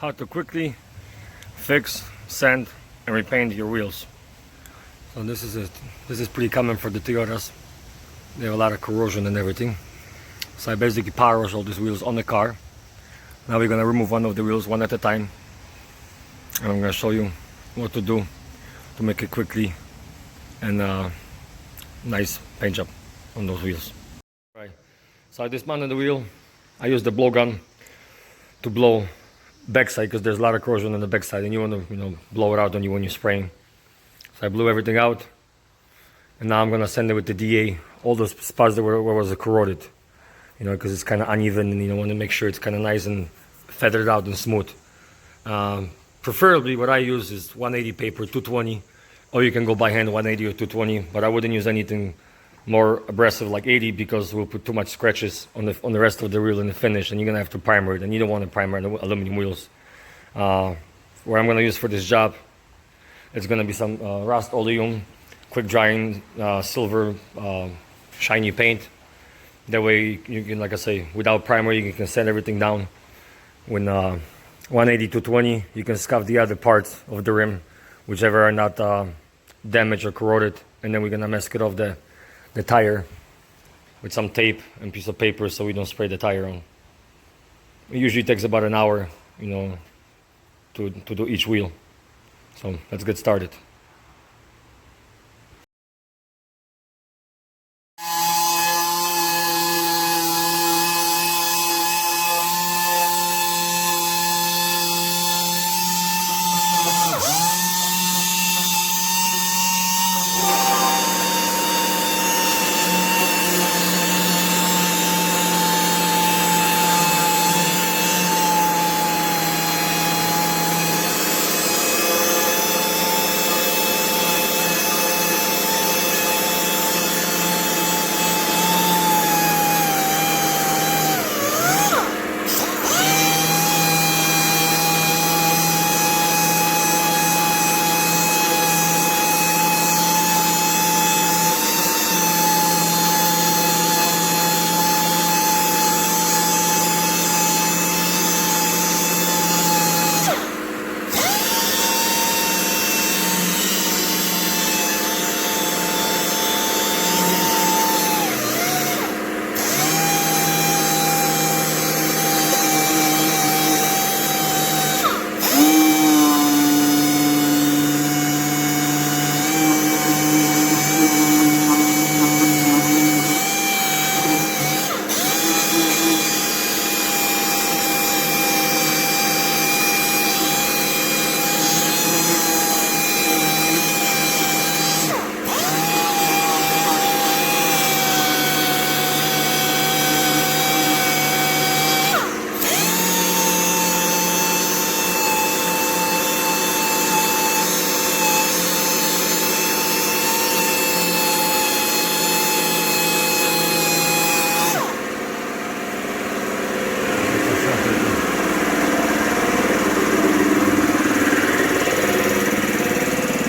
how to quickly fix, sand, and repaint your wheels. So this is pretty common for the Toyotas. They have a lot of corrosion and everything. So I basically power wash all these wheels on the car. Now we're gonna remove one of the wheels one at a time, and I'm gonna show you what to do to make it quickly and nice paint job on those wheels. Right. So I dismounted the wheel. I use the blowgun to blow backside because there's a lot of corrosion on the backside, and you want to blow it out on you when you're spraying. So I blew everything out, and now I'm gonna sand it with the DA all those spots that where was corroded, because it's kind of uneven, and want to make sure it's kind of nice and feathered out and smooth. Preferably what I use is 180 paper, 220, or you can go by hand 180 or 220, but I wouldn't use anything more abrasive like 80 because we'll put too much scratches on the rest of the wheel in the finish, and you're gonna have to primer it, and you don't want to primer the aluminum wheels. What I'm gonna use for this job, it's gonna be some rust oleum, quick drying silver shiny paint. That way you can, like I say, without primer you can sand everything down. When 180 to 20, you can scuff the other parts of the rim, whichever are not damaged or corroded, and then we're gonna mask it off the tire with some tape and piece of paper so we don't spray the tire on. It usually takes about an hour, to do each wheel. So let's get started.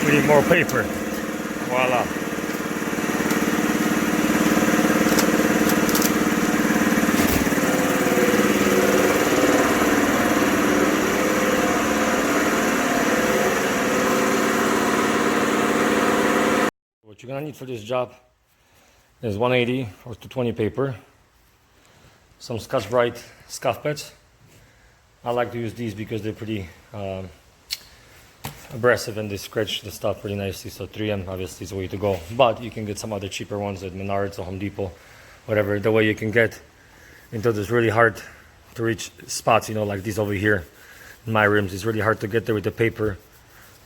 We need more paper. Voila. What you're gonna need for this job is 180 or 220 paper, some Scotch-Brite scuff pads. I like to use these because they're pretty abrasive and they scratch the stuff pretty nicely. So 3M obviously is the way to go, but you can get some other cheaper ones at Menards or Home Depot, whatever. The way you can get into this really hard to reach spots, like these over here in my rims. It's really hard to get there with the paper,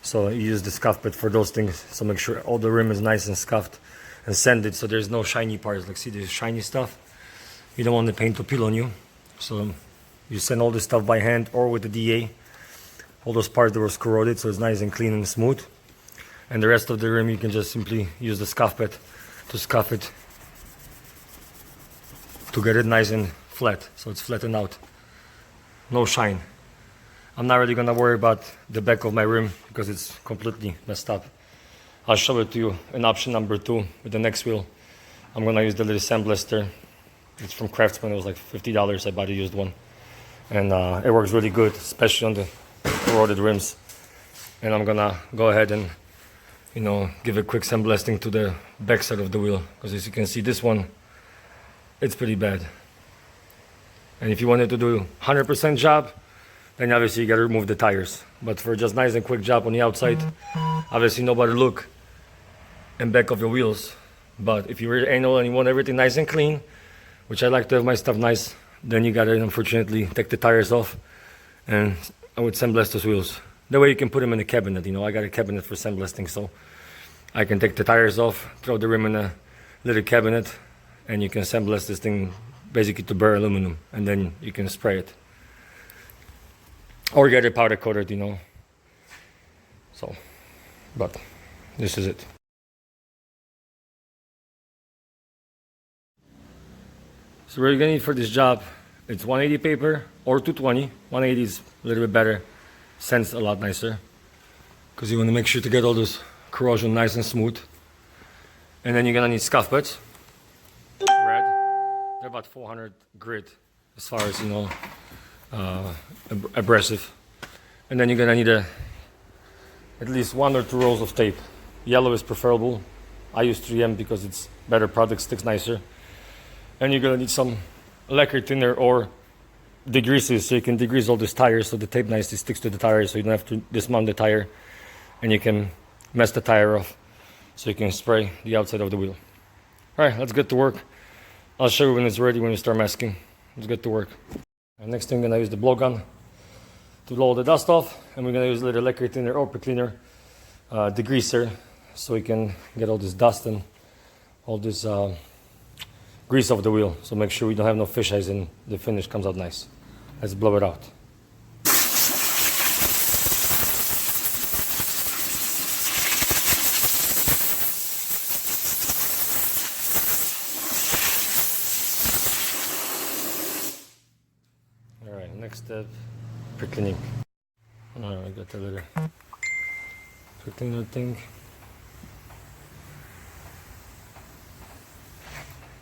so you use the scuff pad for those things. So make sure all the rim is nice and scuffed and sanded, so there's no shiny parts. Like, see, there's shiny stuff. You don't want the paint to peel on you, so you sand all this stuff by hand or with the DA. All those parts that were corroded, so it's nice and clean and smooth. And the rest of the rim, you can just simply use the scuff pad to scuff it to get it nice and flat, so it's flattened out. No shine. I'm not really gonna worry about the back of my rim because it's completely messed up. I'll show it to you in option number 2 with the next wheel. I'm gonna use the little sand blister. It's from Craftsman. It was like $50. I bought a used one. and it works really good, especially on the corroded rims. And I'm gonna go ahead and give a quick sandblasting to the back side of the wheel, because as you can see, this one, it's pretty bad. And if you wanted to do 100% job, then obviously you gotta remove the tires. But for just nice and quick job on the outside, obviously nobody look in back of your wheels. But if you're really anal and you want everything nice and clean, which I like to have my stuff nice, then you gotta unfortunately take the tires off, and I would sandblast those wheels. That way you can put them in a cabinet. I got a cabinet for sandblasting, so I can take the tires off, throw the rim in a little cabinet, and you can sandblast this thing basically to bare aluminum, and then you can spray it. Or get it powder coated, So, but this is it. So what you're gonna need for this job, it's 180 paper or 220. 180 is a little bit better, scents a lot nicer, because you want to make sure to get all this corrosion nice and smooth. And then you're gonna need scuff butts, red. They're about 400 grit as far as abrasive. And then you're gonna need at least 1 or 2 rolls of tape. Yellow is preferable. I use 3M because it's better product, sticks nicer. And you're gonna need some lacquer thinner or degreases, so you can degrease all these tires so the tape nicely sticks to the tires, so you don't have to dismount the tire, and you can mess the tire off, so you can spray the outside of the wheel. All right, let's get to work. I'll show you when it's ready, when you start masking. Let's get to work. And next thing, I'm gonna use the blowgun to blow the dust off, and we're gonna use a little lacquer thinner or cleaner degreaser, so we can get all this dust and all this grease off the wheel. So make sure we don't have no fish eyes and the finish comes out nice. Let's blow it out. All right, next step, pre-cleaning. All right, I got a little pre-cleaner thing.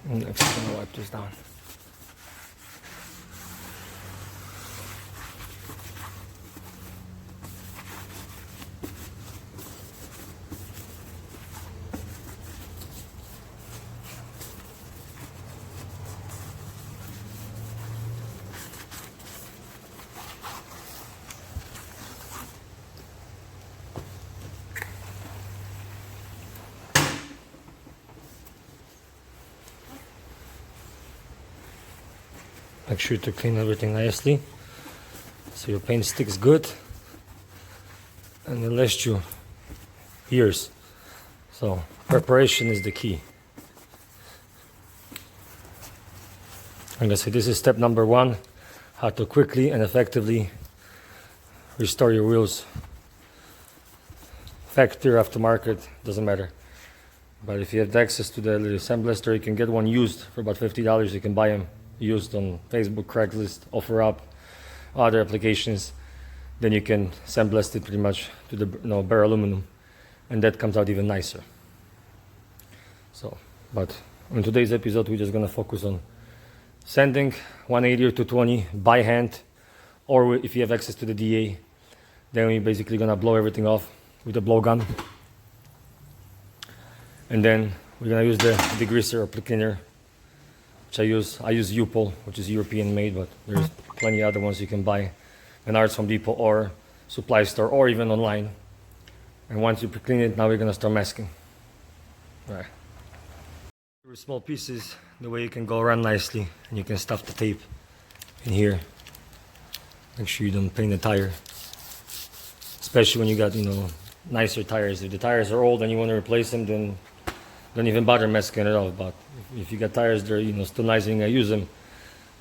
And next, I'm gonna wipe this down. Make sure to clean everything nicely so your paint sticks good and it lasts you years. So preparation is the key. Like I said, this is step number 1, how to quickly and effectively restore your wheels. Factory, aftermarket, doesn't matter. But if you have access to the little sandblaster, you can get one used for about $50. You can buy them used on Facebook, Craigslist, OfferUp, other applications. Then you can sandblast it pretty much to the bare aluminum, and that comes out even nicer. So, but in today's episode, we're just gonna focus on sanding 180 or 220 by hand, or if you have access to the DA, then we're basically gonna blow everything off with a blowgun, and then we're gonna use the degreaser or cleaner. I use U-Pol, which is European made, but there's plenty of other ones you can buy in Arts Home Depot or supply store or even online. And once you pre-clean it, now we're gonna start masking. All right. With small pieces, the way you can go around nicely, and you can stuff the tape in here. Make sure you don't paint the tire, especially when you got nicer tires. If the tires are old and you want to replace them, then don't even bother masking it off. But if you got tires that are still nice and you use them,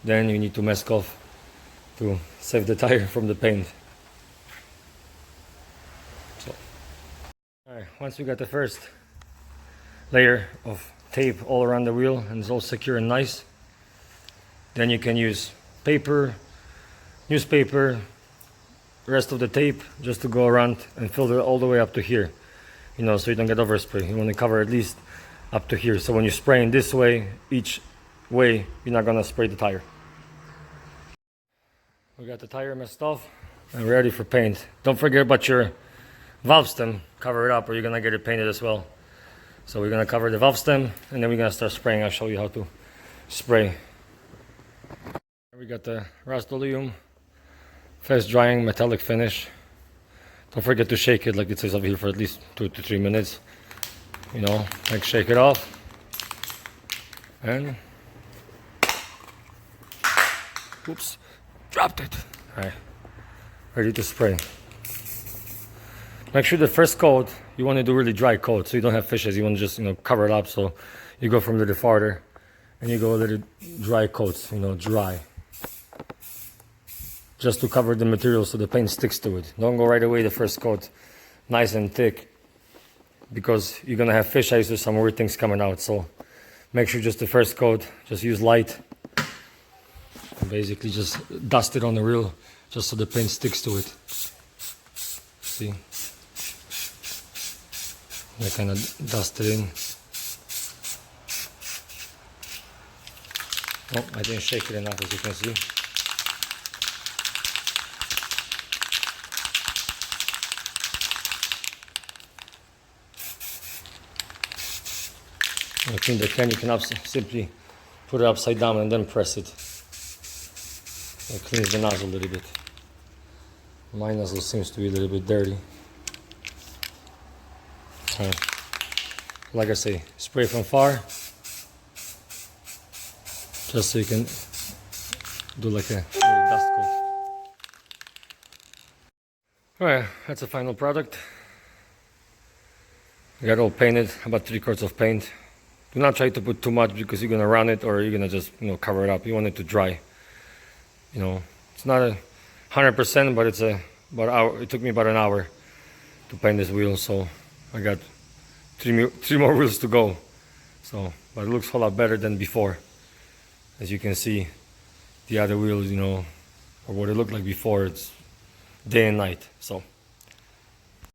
then you need to mask off to save the tire from the paint. So, all right, once we got the first layer of tape all around the wheel and it's all secure and nice, then you can use paper, newspaper, rest of the tape just to go around and filter all the way up to here, so you don't get overspray. You want to cover at least up to here, so when you're spraying this way, each way, you're not gonna spray the tire. We got the tire messed off and we're ready for paint. Don't forget about your valve stem. Cover it up or you're gonna get it painted as well. So we're gonna cover the valve stem and then we're gonna start spraying. I'll show you how to spray. We got the Rust-Oleum fast drying metallic finish. Don't forget to shake it like it says over here for at least 2 to 3 minutes. You know, like shake it off. And oops, dropped it. Alright, ready to spray. Make sure the first coat, you want to do really dry coat so you don't have fishes. You want to just, you know, cover it up. So you go from a little farther and you go a little dry coats, you know, dry. Just to cover the material so the paint sticks to it. Don't go right away the first coat nice and thick because you're gonna have fish eyes or some weird things coming out. So make sure just the first coat, just use light and basically just dust it on the reel just so the paint sticks to it. See? I kind of dust it in. Oh, I didn't shake it enough as you can see. I think the can you can simply put it upside down and then press it. It cleans the nozzle a little bit. My nozzle seems to be a little bit dirty. Like I say, spray from far, just so you can do like a dust coat. Alright, that's the final product. I got it all painted, about 3 quarts of paint. Do not try to put too much because you're gonna run it or you're gonna just, you know, cover it up. You want it to dry. You know, it's not 100%, but it's about hour. It took me about an hour to paint this wheel, so I got three more wheels to go. So, but it looks a whole lot better than before. As you can see, the other wheels, you know, or what it looked like before, it's day and night. So.